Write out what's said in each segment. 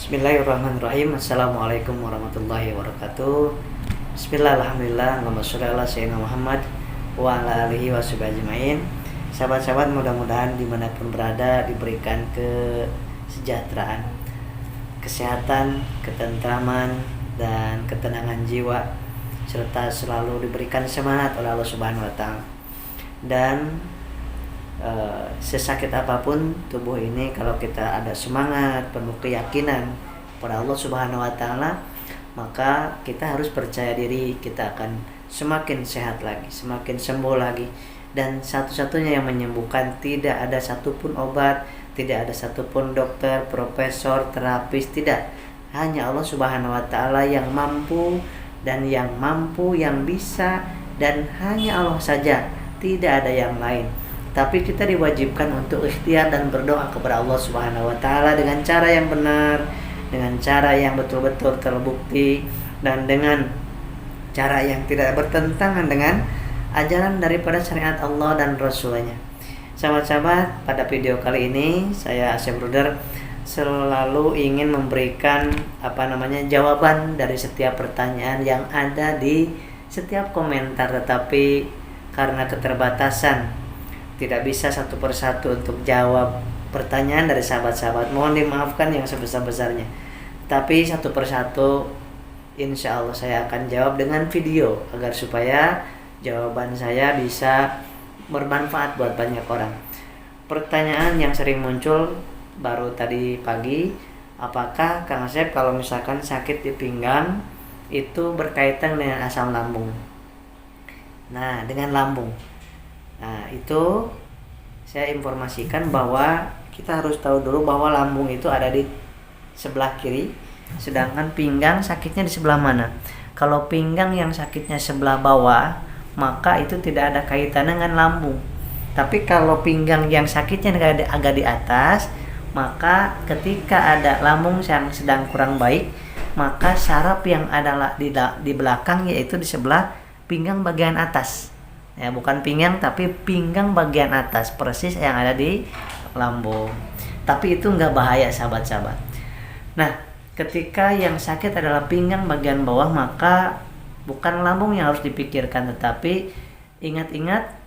Bismillahirrahmanirrahim. Assalamualaikum warahmatullahi wabarakatuh. Bismillah, alhamdulillah, Allahumma sholli ala sayyidina Muhammad wa ala alihi washabihi ajmain. Sahabat-sahabat, mudah-mudahan dimanapun berada diberikan kesejahteraan, kesehatan, ketentraman, dan ketenangan jiwa, serta selalu diberikan semangat oleh Allah Subhanahu wa Ta'ala. Dan sesakit apapun tubuh ini, kalau kita ada semangat, penuh keyakinan pada Allah Subhanahu wa Ta'ala, maka kita harus percaya diri, kita akan semakin sehat lagi, semakin sembuh lagi. Dan satu-satunya yang menyembuhkan, tidak ada satupun obat, tidak ada satupun dokter, profesor, terapis, tidak. Hanya Allah Subhanahu wa Ta'ala yang mampu, yang bisa, dan hanya Allah saja, tidak ada yang lain. Tapi kita diwajibkan untuk ikhtiar dan berdoa kepada Allah Subhanahu wa Ta'ala dengan cara yang benar, dengan cara yang betul-betul terbukti, dan dengan cara yang tidak bertentangan dengan ajaran daripada syariat Allah dan Rasul-Nya. Sahabat-sahabat, pada video kali ini saya Asep Bruder selalu ingin memberikan jawaban dari setiap pertanyaan yang ada di setiap komentar, tetapi karena keterbatasan tidak bisa satu persatu untuk jawab pertanyaan dari sahabat-sahabat. Mohon dimaafkan yang sebesar-besarnya. Tapi satu persatu insya Allah saya akan jawab dengan video, agar supaya jawaban saya bisa bermanfaat buat banyak orang. Pertanyaan yang sering muncul baru tadi pagi, apakah Kang Asep kalau misalkan sakit di pinggang itu berkaitan dengan asam lambung? Nah, dengan lambung. Nah, itu saya informasikan bahwa kita harus tahu dulu bahwa lambung itu ada di sebelah kiri, sedangkan pinggang sakitnya di sebelah mana. Kalau pinggang yang sakitnya sebelah bawah, maka itu tidak ada kaitan dengan lambung. Tapi kalau pinggang yang sakitnya agak di atas, maka ketika ada lambung yang sedang kurang baik, maka saraf yang ada di belakang, yaitu di sebelah pinggang bagian atas. Ya, bukan pinggang tapi pinggang bagian atas, persis yang ada di lambung. Tapi itu nggak bahaya, sahabat-sahabat. Nah, ketika yang sakit adalah pinggang bagian bawah, maka bukan lambung yang harus dipikirkan, tetapi ingat-ingat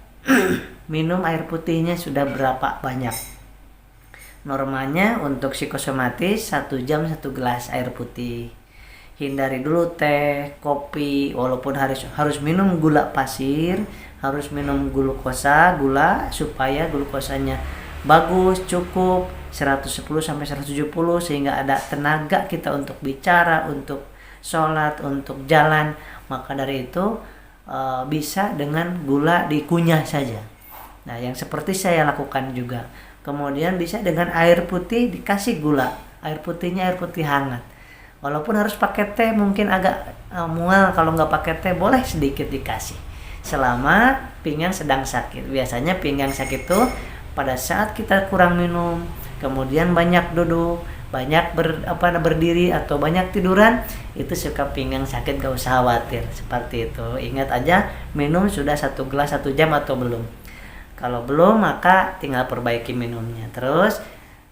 minum air putihnya sudah berapa banyak. Normalnya untuk psikosomatis 1 jam 1 gelas air putih. Hindari dulu teh, kopi, walaupun harus minum gula pasir, harus minum gula, supaya glukosanya bagus, cukup 110 sampai 170, sehingga ada tenaga kita untuk bicara, untuk sholat, untuk jalan. Maka dari itu bisa dengan gula dikunyah saja. Nah, yang seperti saya lakukan juga. Kemudian bisa dengan air putih dikasih gula, air putihnya air putih hangat. Walaupun harus pakai teh mungkin agak mual, kalau nggak pakai teh boleh sedikit dikasih. Selama pinggang sedang sakit. Biasanya pinggang sakit tuh pada saat kita kurang minum, kemudian banyak duduk, banyak berdiri atau banyak tiduran, itu suka pinggang sakit. Gak usah khawatir seperti itu. Ingat aja, minum sudah 1 gelas 1 jam atau belum. Kalau belum, maka tinggal perbaiki minumnya. Terus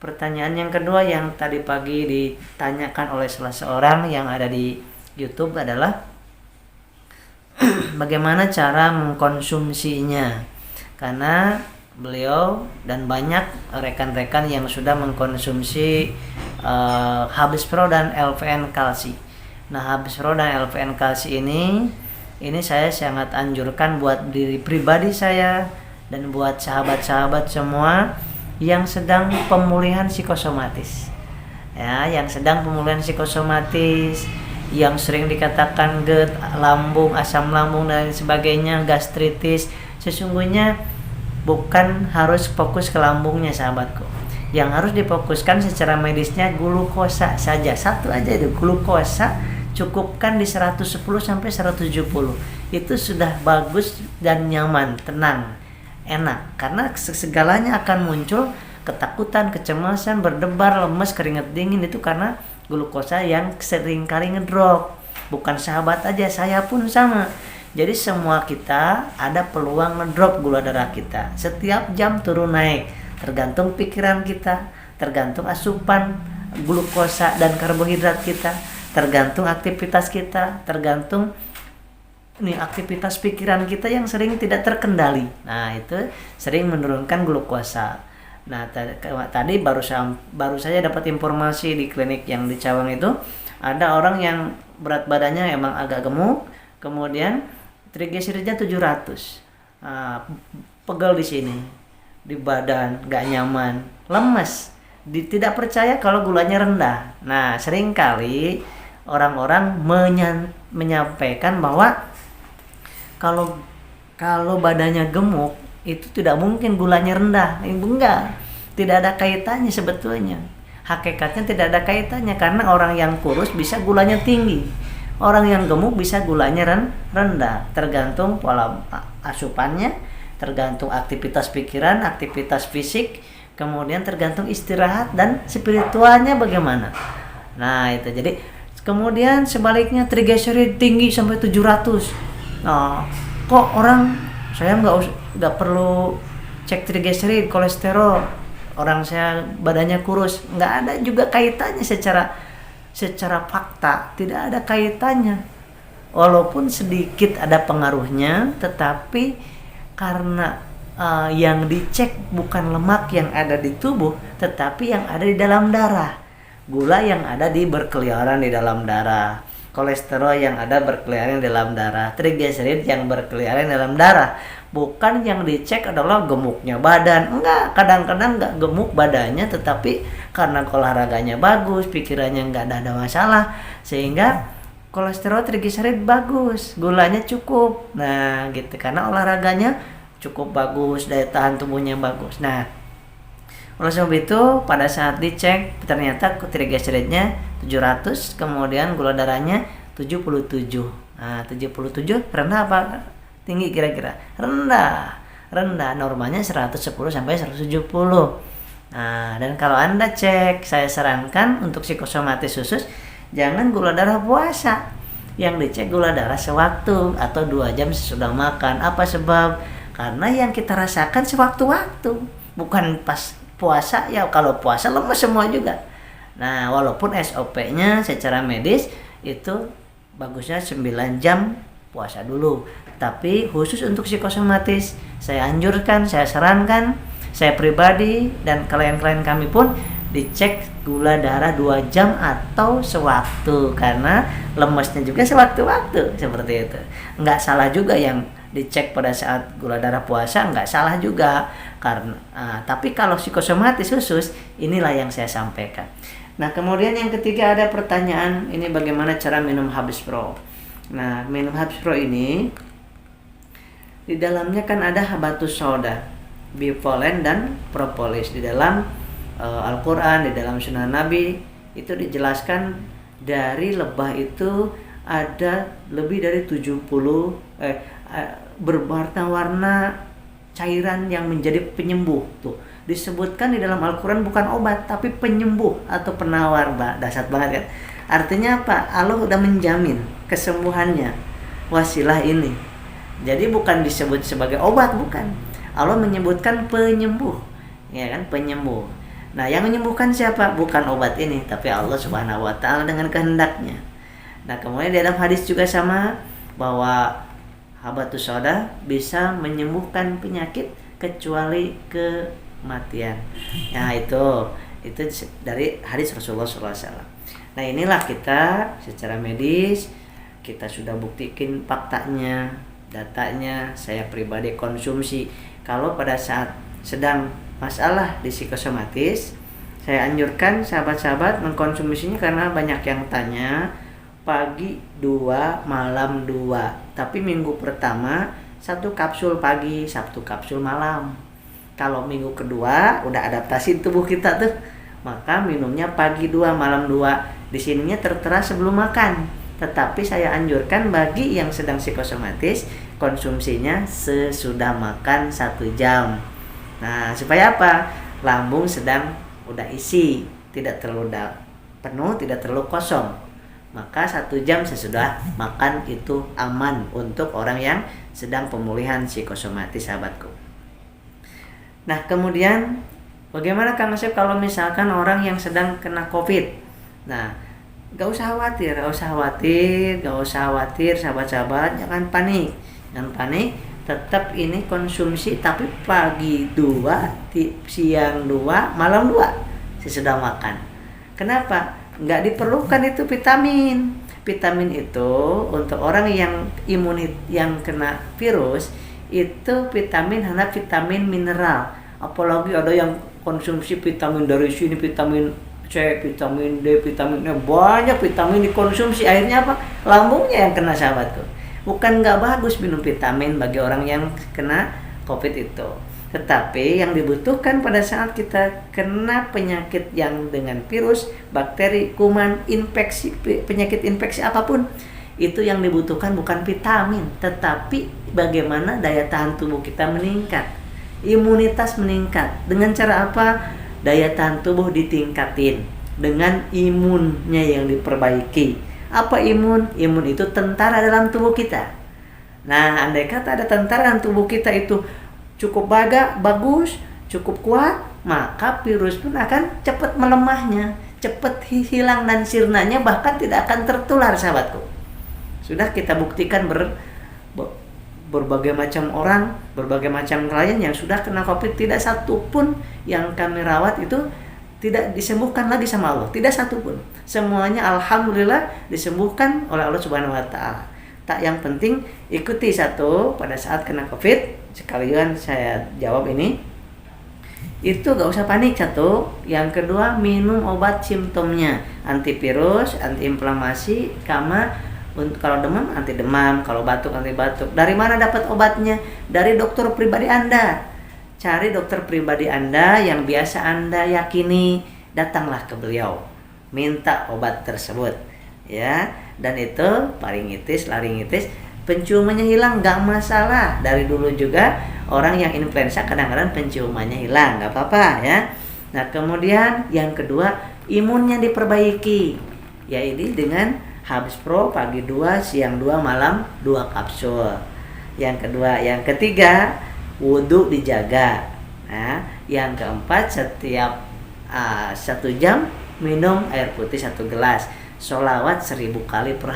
pertanyaan yang kedua yang tadi pagi ditanyakan oleh salah seorang yang ada di YouTube adalah bagaimana cara mengkonsumsinya. Karena beliau dan banyak rekan-rekan yang sudah mengkonsumsi Habis Pro dan LVN Kalsi. Nah, Habis Pro dan LVN Kalsi ini saya sangat anjurkan buat diri pribadi saya dan buat sahabat-sahabat semua yang sedang pemulihan psikosomatis. Ya, yang sedang pemulihan psikosomatis, yang sering dikatakan GERD, lambung, asam lambung dan sebagainya, gastritis. Sesungguhnya bukan harus fokus ke lambungnya, sahabatku. Yang harus difokuskan secara medisnya glukosa saja. Satu aja itu, glukosa cukupkan di 110 sampai 170. Itu sudah bagus dan nyaman, tenang, enak. Karena segalanya akan muncul ketakutan, kecemasan, berdebar, lemes, keringat dingin, itu karena glukosa yang sering kali ngedrop. Bukan sahabat aja, saya pun sama. Jadi semua kita ada peluang ngedrop gula darah kita. Setiap jam turun naik, tergantung pikiran kita, tergantung asupan glukosa dan karbohidrat kita, tergantung aktivitas kita, tergantung nih aktivitas pikiran kita yang sering tidak terkendali. Nah, itu sering menurunkan glukosa. Nah, tadi baru saja dapat informasi di klinik yang di Cawang itu, ada orang yang berat badannya emang agak gemuk, kemudian trigliseridnya 700. Pegel di sini, di badan, gak nyaman, lemes, tidak percaya kalau gulanya rendah. Nah, seringkali orang-orang menyampaikan bahwa kalau badannya gemuk itu tidak mungkin gulanya rendah. Enggak, tidak ada kaitannya sebetulnya. Hakikatnya tidak ada kaitannya, karena orang yang kurus bisa gulanya tinggi, orang yang gemuk bisa gulanya rendah. Tergantung pola asupannya, tergantung aktivitas pikiran, aktivitas fisik, kemudian tergantung istirahat dan spiritualnya bagaimana. Nah, itu jadi kemudian sebaliknya trigliserid tinggi sampai 700. Nah, kok orang saya nggak perlu cek trigliserid, kolesterol, orang saya badannya kurus? Nggak ada juga kaitannya secara fakta, tidak ada kaitannya. Walaupun sedikit ada pengaruhnya, tetapi karena yang dicek bukan lemak yang ada di tubuh, tetapi yang ada di dalam darah, gula yang ada berkeliaran di dalam darah, kolesterol yang ada berkeliaran di dalam darah, trigliserid yang berkeliaran di dalam darah. Bukan yang dicek adalah gemuknya badan. Enggak, kadang-kadang enggak gemuk badannya, tetapi karena olahraganya bagus, pikirannya enggak ada masalah, sehingga kolesterol trigliserid bagus, gulanya cukup. Nah, gitu, karena olahraganya cukup bagus, daya tahan tubuhnya bagus. Nah, oleh sebab itu pada saat dicek ternyata trigliseridnya 700, kemudian gula darahnya 77. Nah, 77 rendah apa tinggi kira-kira? Rendah. Normalnya 110 sampai 170. Nah, dan kalau Anda cek, saya sarankan untuk psikosomatis khusus jangan gula darah puasa. Yang dicek gula darah sewaktu atau 2 jam sesudah makan. Apa sebab? Karena yang kita rasakan sewaktu-waktu, bukan pas puasa. Ya kalau puasa lemes semua juga. Nah, walaupun SOP-nya secara medis itu bagusnya 9 jam puasa dulu, tapi khusus untuk psikosomatis saya anjurkan, saya sarankan, saya pribadi dan klien-klien kami pun dicek gula darah 2 jam atau sewaktu, karena lemesnya juga sewaktu-waktu seperti itu. Nggak salah juga yang dicek pada saat gula darah puasa, nggak salah juga, karena tapi kalau psikosomatis khusus, inilah yang saya sampaikan. Nah, kemudian yang ketiga ada pertanyaan, ini bagaimana cara minum Habis Pro. Nah, minum Habis Pro ini di dalamnya kan ada habatus sauda, bipolen dan propolis. Di dalam Al-Quran, di dalam Sunnah Nabi itu dijelaskan dari lebah itu ada lebih dari 70 berwarna-warna cairan yang menjadi penyembuh. Tuh disebutkan di dalam Al-Quran bukan obat tapi penyembuh atau penawar. Dasar banget kan. Artinya apa? Allah udah menjamin kesembuhannya wasilah ini. Jadi bukan disebut sebagai obat, bukan. Allah menyebutkan penyembuh, ya kan, penyembuh. Nah, yang menyembuhkan siapa? Bukan obat ini, tapi Allah Subhanahu wa taala dengan kehendaknya. Nah, kemudian di dalam hadis juga sama bahwa habatus sauda bisa menyembuhkan penyakit kecuali kematian. Nah, itu dari hadis Rasulullah SAW. Nah, inilah kita secara medis kita sudah buktikan faktanya, datanya. Saya pribadi konsumsi. Kalau pada saat sedang masalah di psikosomatis, saya anjurkan sahabat-sahabat mengkonsumsinya, karena banyak yang tanya pagi 2, malam 2. Tapi minggu pertama 1 kapsul pagi, 1 kapsul malam. Kalau minggu kedua udah adaptasi tubuh kita tuh, maka minumnya pagi 2, malam 2. Di sininya tertera sebelum makan. Tetapi saya anjurkan bagi yang sedang psikosomatis, konsumsinya sesudah makan 1 jam. Nah, supaya apa? Lambung sedang udah isi, tidak terlalu penuh, tidak terlalu kosong. Maka 1 jam sesudah makan itu aman untuk orang yang sedang pemulihan psikosomatis, sahabatku. Nah, kemudian Bagaimana Kang Asep kalau misalkan orang yang sedang kena COVID? Nah, gak usah khawatir, sahabat-sahabat, jangan panik, tetap ini konsumsi tapi pagi 2, siang 2, malam 2 sesudah makan. Kenapa? Nggak diperlukan itu vitamin. Vitamin itu untuk orang yang yang kena virus itu vitamin hanya vitamin mineral. Apalagi ada yang konsumsi vitamin dari sini, vitamin C, vitamin D, vitamin E, banyak vitamin dikonsumsi. Akhirnya apa? Lambungnya yang kena, sahabatku. Bukan nggak bagus minum vitamin bagi orang yang kena COVID itu. Tetapi yang dibutuhkan pada saat kita kena penyakit yang dengan virus, bakteri, kuman, infeksi, penyakit infeksi apapun, itu yang dibutuhkan bukan vitamin, tetapi bagaimana daya tahan tubuh kita meningkat, imunitas meningkat. Dengan cara apa? Daya tahan tubuh ditingkatin dengan imunnya yang diperbaiki. Apa imun? Imun itu tentara dalam tubuh kita. Nah, andai kata ada tentara dalam tubuh kita itu cukup bagus, cukup kuat, maka virus pun akan cepat melemahnya, cepat hilang dan sirnanya, bahkan tidak akan tertular, sahabatku. Sudah kita buktikan berbagai macam orang, berbagai macam klien yang sudah kena COVID, tidak satu pun yang kami rawat itu tidak disembuhkan lagi sama Allah, tidak satu pun. Semuanya alhamdulillah disembuhkan oleh Allah Subhanahu wa taala. Tak, yang penting ikuti satu pada saat kena COVID, sekalian saya jawab ini. Itu gak usah panik, satu. Yang kedua, minum obat simptomnya, antivirus, antiinflamasi, kalau demam anti demam, kalau batuk anti batuk. Dari mana dapat obatnya? Dari dokter pribadi Anda. Cari dokter pribadi Anda yang biasa Anda yakini, datanglah ke beliau, minta obat tersebut, ya. Dan itu faringitis, laringitis, penciumannya hilang, nggak masalah. Dari dulu juga orang yang influenza kadang-kadang penciumannya hilang, nggak apa-apa, ya. Nah, kemudian yang kedua, imunnya diperbaiki, yaitu dengan Habis Pro pagi 2, siang 2, malam 2 kapsul. Yang kedua, yang ketiga, wudhu dijaga. Nah, yang keempat, setiap 1 jam minum air putih 1 gelas. Sholawat 1000 kali per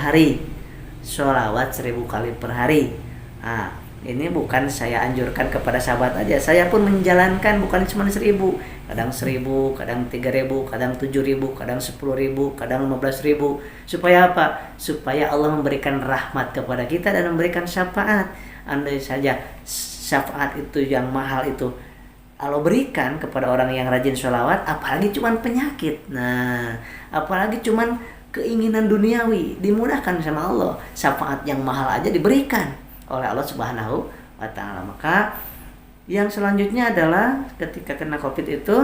hari. Nah, ini bukan saya anjurkan kepada sahabat aja, saya pun menjalankan, bukan cuma 1000, kadang 1000, kadang 3000, kadang 7000, kadang 10.000, kadang 15.000. Supaya apa? Supaya Allah memberikan rahmat kepada kita dan memberikan syafaat. Andai saja syafaat itu yang mahal itu Allah berikan kepada orang yang rajin sholawat, apalagi cuman penyakit. Nah, apalagi cuman keinginan duniawi, dimudahkan sama Allah. Syafaat yang mahal aja diberikan oleh Allah Subhanahu wa taala. Maka yang selanjutnya adalah ketika kena COVID itu,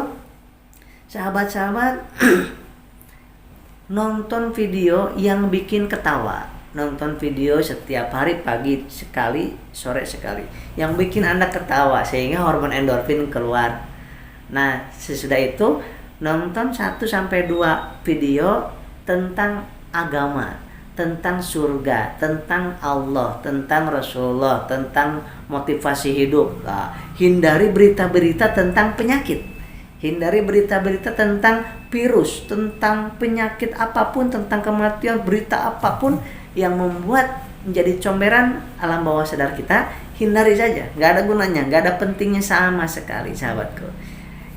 sahabat-sahabat nonton video yang bikin ketawa. Nonton video setiap hari, pagi sekali, sore sekali, yang bikin Anda ketawa sehingga hormon endorfin keluar. Nah, sesudah itu nonton 1-2 video tentang agama, tentang surga, tentang Allah, tentang Rasulullah, tentang motivasi hidup. Nah, hindari berita-berita tentang penyakit, hindari berita-berita tentang virus, tentang penyakit apapun, tentang kematian, berita apapun yang membuat menjadi comberan alam bawah sadar kita, hindari saja. Nggak ada gunanya, nggak ada pentingnya sama sekali, sahabatku.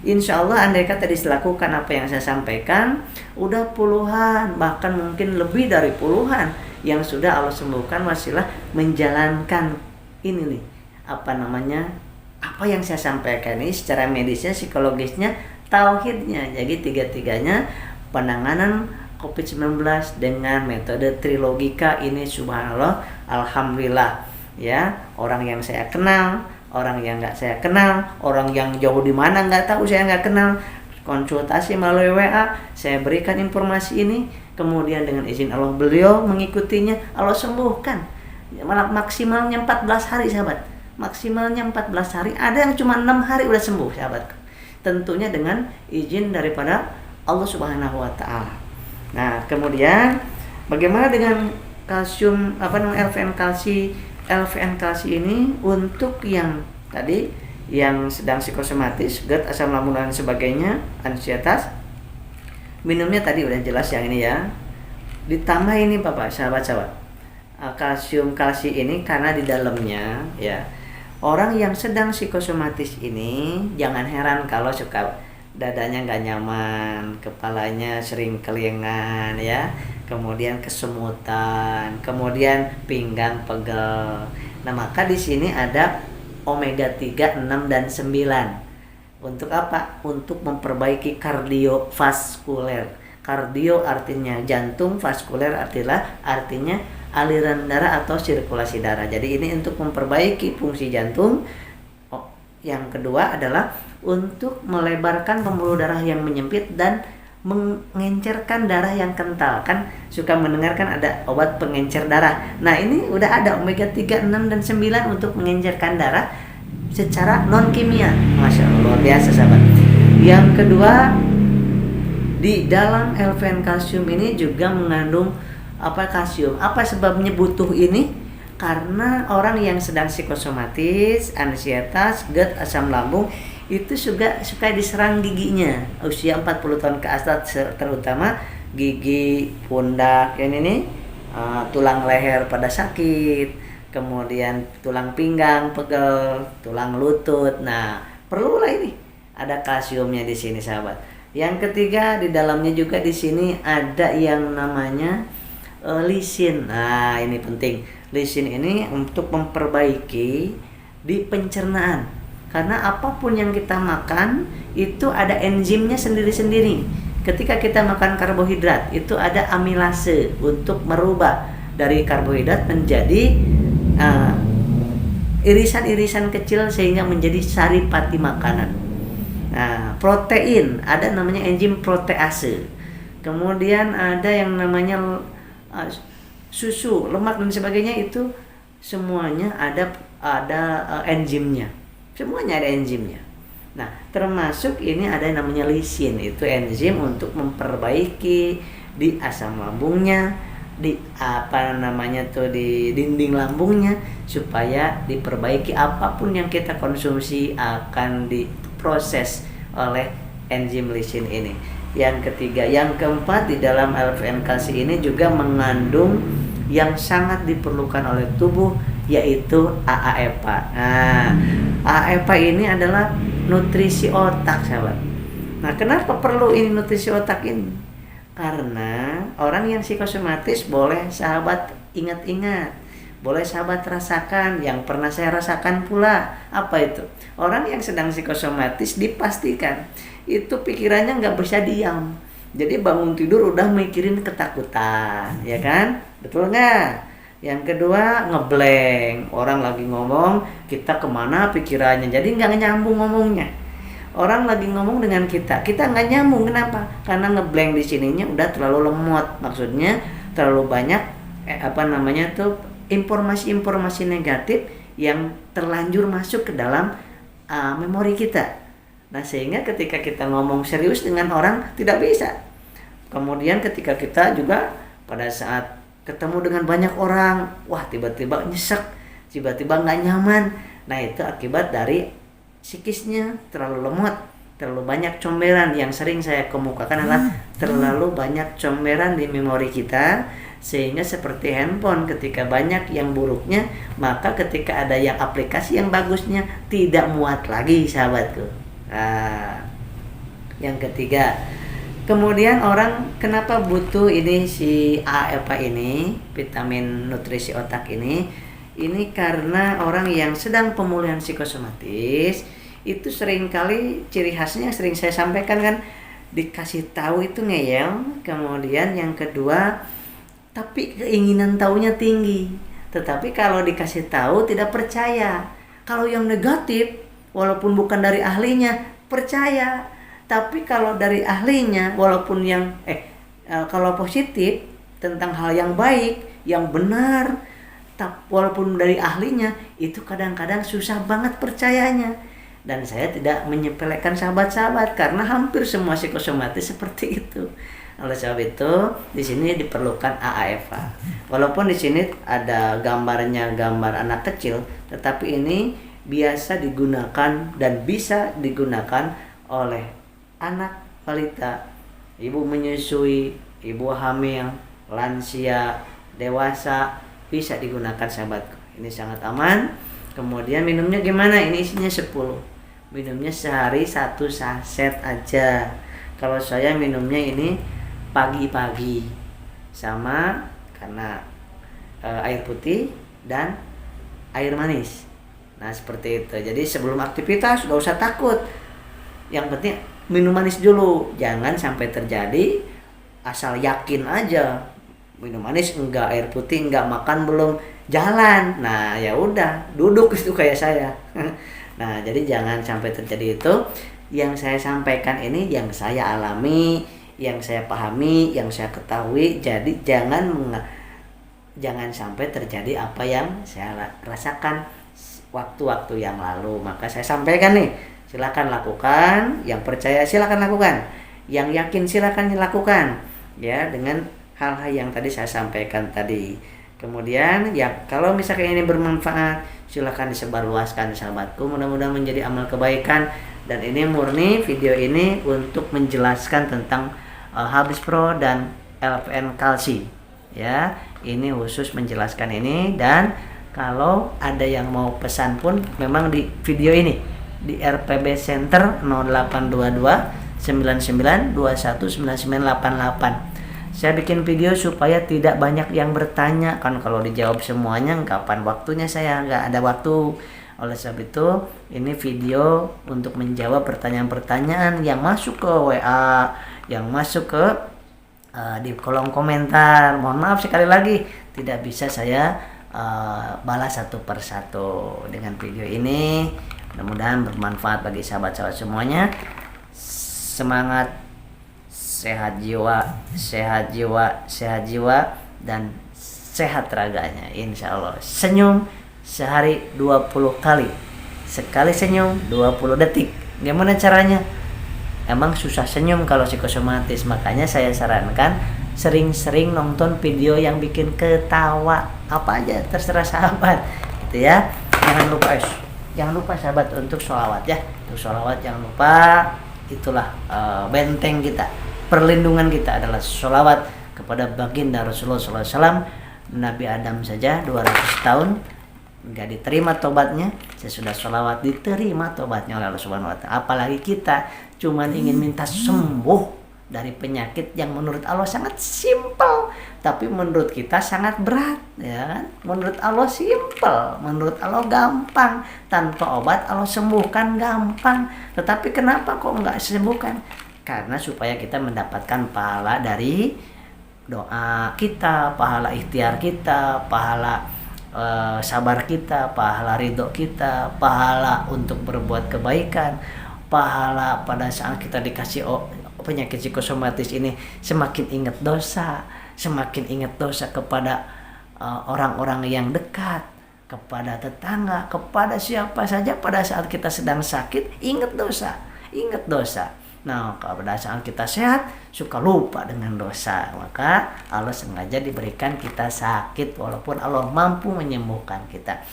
Insya Allah andai kata dilakukan apa yang saya sampaikan, udah puluhan, bahkan mungkin lebih dari puluhan yang sudah Allah sembuhkan, wasilah menjalankan ini nih, apa yang saya sampaikan ini secara medisnya, psikologisnya, tauhidnya. Jadi tiga-tiganya penanganan COVID-19 dengan metode trilogika ini, subhanallah, alhamdulillah, ya. Orang yang saya kenal, orang yang nggak saya kenal, orang yang jauh di mana nggak tahu, saya nggak kenal, konsultasi melalui WA, saya berikan informasi ini, kemudian dengan izin Allah beliau mengikutinya, Allah sembuhkan. Maksimalnya 14 hari, sahabat. Maksimalnya 14 hari, ada yang cuma 6 hari udah sembuh, sahabat. Tentunya dengan izin daripada Allah Subhanahu wa taala. Nah, kemudian bagaimana dengan LVN kalsi ini untuk yang tadi yang sedang psikosomatis, GERD, asam lambung dan sebagainya, ansietas, minumnya tadi udah jelas yang ini ya. Ditambah ini Bapak, sahabat-sahabat, kalsium kalsi ini karena di dalamnya ya, orang yang sedang psikosomatis ini jangan heran kalau suka dadanya nggak nyaman, kepalanya sering kelingan ya, kemudian kesemutan, kemudian pinggang pegel. Nah, maka di sini ada omega 3, 6 dan 9. Untuk apa? Untuk memperbaiki kardiovaskuler. Kardio artinya jantung, vaskuler artinya aliran darah atau sirkulasi darah. Jadi ini untuk memperbaiki fungsi jantung. Yang kedua adalah untuk melebarkan pembuluh darah yang menyempit dan mengencerkan darah yang kental. Kan suka mendengarkan ada obat pengencer darah. Nah, ini udah ada omega 3, 6 dan 9 untuk mengencerkan darah secara non kimia. Masya Allah, luar biasa sahabat. Yang kedua, di dalam LVN kalsium ini juga mengandung kalsium. Apa sebabnya butuh ini? Karena orang yang sedang psikosomatis, ansietas, GERD, asam lambung itu juga suka diserang giginya. Usia 40 tahun ke atas terutama gigi pundak ini tulang leher pada sakit, kemudian tulang pinggang pegel, tulang lutut. Nah, perlulah ini ada kalsiumnya di sini sahabat. Yang ketiga, di dalamnya juga di sini ada yang namanya lisin. Nah, ini penting. Lisin ini untuk memperbaiki di pencernaan. Karena apapun yang kita makan itu ada enzimnya sendiri-sendiri. Ketika kita makan karbohidrat, itu ada amilase untuk merubah dari karbohidrat menjadi irisan-irisan kecil sehingga menjadi saripati makanan. Nah, protein ada namanya enzim protease. Kemudian ada yang namanya susu, lemak dan sebagainya, itu semuanya ada enzimnya. Semuanya ada enzimnya. Nah, termasuk ini ada yang namanya lisin, itu enzim untuk memperbaiki di asam lambungnya, di di dinding lambungnya, supaya diperbaiki apapun yang kita konsumsi akan diproses oleh enzim lisin ini. Yang ketiga, yang keempat, di dalam LVN kalsi ini juga mengandung yang sangat diperlukan oleh tubuh, yaitu AAEPA. Nah, AAEPA ini adalah nutrisi otak, sahabat. Nah, kenapa perlu ini nutrisi otak ini? Karena orang yang psikosomatis, boleh sahabat ingat-ingat, boleh sahabat rasakan, yang pernah saya rasakan pula. Apa itu? Orang yang sedang psikosomatis dipastikan itu pikirannya nggak bisa diam. Jadi bangun tidur udah mikirin ketakutan, ya kan? Betul nggak? Yang kedua, ngeblank. Orang lagi ngomong, kita kemana pikirannya, jadi nggak nyambung ngomongnya. Orang lagi ngomong dengan kita nggak nyambung. Kenapa? Karena ngeblank di sininya udah terlalu lemot. Maksudnya terlalu banyak informasi-informasi negatif yang terlanjur masuk ke dalam memori kita. Nah, sehingga ketika kita ngomong serius dengan orang tidak bisa. Kemudian ketika kita juga pada saat ketemu dengan banyak orang, wah tiba-tiba nyesek, tiba-tiba nggak nyaman. Nah, itu akibat dari psikisnya terlalu lemot, terlalu banyak comberan. Yang sering saya kemukakan adalah terlalu banyak comberan di memori kita, sehingga seperti handphone, ketika banyak yang buruknya, maka ketika ada yang aplikasi yang bagusnya tidak muat lagi, sahabatku. Nah, yang ketiga, kemudian orang kenapa butuh ini si AEPA ini, vitamin nutrisi otak ini karena orang yang sedang pemulihan psikosomatis itu seringkali ciri khasnya sering saya sampaikan kan, dikasih tahu itu ngeyel. Kemudian yang kedua, tapi keinginan taunya tinggi, tetapi kalau dikasih tahu tidak percaya. Kalau yang negatif, walaupun bukan dari ahlinya, percaya. Tapi kalau dari ahlinya, walaupun yang kalau positif tentang hal yang baik, yang benar, walaupun dari ahlinya, itu kadang-kadang susah banget percayanya. Dan saya tidak menyepelekan sahabat-sahabat, karena hampir semua psikosomatis seperti itu. Oleh sebab itu, di sini diperlukan AAEPA. Walaupun di sini ada gambarnya, gambar anak kecil, tetapi ini biasa digunakan dan bisa digunakan oleh anak balita, ibu menyusui, ibu hamil, lansia, dewasa, bisa digunakan sahabatku. Ini sangat aman. Kemudian minumnya gimana? Ini isinya 10. Minumnya sehari 1 saset aja. Kalau saya minumnya ini pagi-pagi sama karena air putih dan air manis. Nah seperti itu. Jadi sebelum aktivitas gak usah takut. Yang penting minum manis dulu. Jangan sampai terjadi asal yakin aja minum manis enggak, air putih enggak, makan belum, jalan. Nah ya udah duduk itu kayak saya. Nah jadi jangan sampai terjadi itu. Yang saya sampaikan ini yang saya alami, yang saya pahami, yang saya ketahui. Jadi jangan sampai terjadi apa yang saya rasakan waktu-waktu yang lalu. Maka saya sampaikan nih, silakan lakukan. Yang percaya silakan lakukan. Yang yakin silakan lakukan. Ya, dengan hal-hal yang tadi saya sampaikan tadi. Kemudian ya kalau misalkan ini bermanfaat, silakan disebarluaskan sahabatku. Mudah-mudahan menjadi amal kebaikan. Dan ini murni video ini untuk menjelaskan tentang Habis Pro dan LPN Kalsi. Ya, ini khusus menjelaskan ini. Dan kalau ada yang mau pesan pun memang di video ini di RPB Center 0822 99 21 9988. Saya bikin video supaya tidak banyak yang bertanya, kan kalau dijawab semuanya kapan waktunya, saya nggak ada waktu. Oleh sebab itu ini video untuk menjawab pertanyaan-pertanyaan yang masuk ke WA, yang masuk ke di kolom komentar. Mohon maaf sekali lagi tidak bisa saya balas satu persatu. Dengan video ini mudah-mudahan bermanfaat bagi sahabat-sahabat semuanya. Semangat, sehat jiwa, sehat jiwa, sehat jiwa, dan sehat raganya, insya Allah. Senyum sehari 20 kali, sekali senyum 20 detik. Gimana caranya? Emang susah senyum kalau psikosomatis, makanya saya sarankan sering-sering nonton video yang bikin ketawa, apa aja terserah sahabat gitu ya. Jangan lupa sahabat untuk sholawat ya, untuk sholawat jangan lupa. Itulah benteng kita, perlindungan kita adalah sholawat kepada baginda Rasulullah SAW. Nabi Adam saja 200 tahun nggak diterima tobatnya, sesudah sholawat diterima tobatnya oleh Allah Subhanahu Wa Taala. Apalagi kita cuman ingin minta sembuh dari penyakit yang menurut Allah sangat simpel, tapi menurut kita sangat berat, ya kan? Menurut Allah simpel, menurut Allah gampang, tanpa obat Allah sembuhkan gampang. Tetapi kenapa kok nggak sembuhkan? Karena supaya kita mendapatkan pahala dari doa kita, pahala ikhtiar kita, pahala sabar kita, pahala ridho kita, pahala untuk berbuat kebaikan, pahala pada saat kita dikasih penyakit psikosomatis ini semakin ingat dosa, semakin ingat dosa kepada orang-orang yang dekat, kepada tetangga, kepada siapa saja. Pada saat kita sedang sakit ingat dosa, ingat dosa. Nah, pada saat kita sehat suka lupa dengan dosa. Maka Allah sengaja diberikan kita sakit walaupun Allah mampu menyembuhkan kita.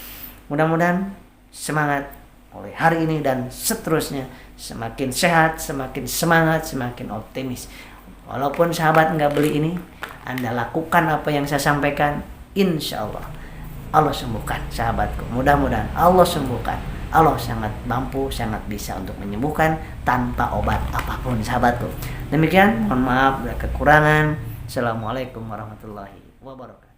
Mudah-mudahan semangat mulai hari ini dan seterusnya, semakin sehat, semakin semangat, semakin optimis. Walaupun sahabat nggak beli ini, Anda lakukan apa yang saya sampaikan, insya Allah Allah sembuhkan sahabatku. Mudah-mudahan Allah sembuhkan. Allah sangat mampu, sangat bisa untuk menyembuhkan tanpa obat apapun sahabatku. Demikian, mohon maaf bila kekurangan. Assalamualaikum warahmatullahi wabarakatuh.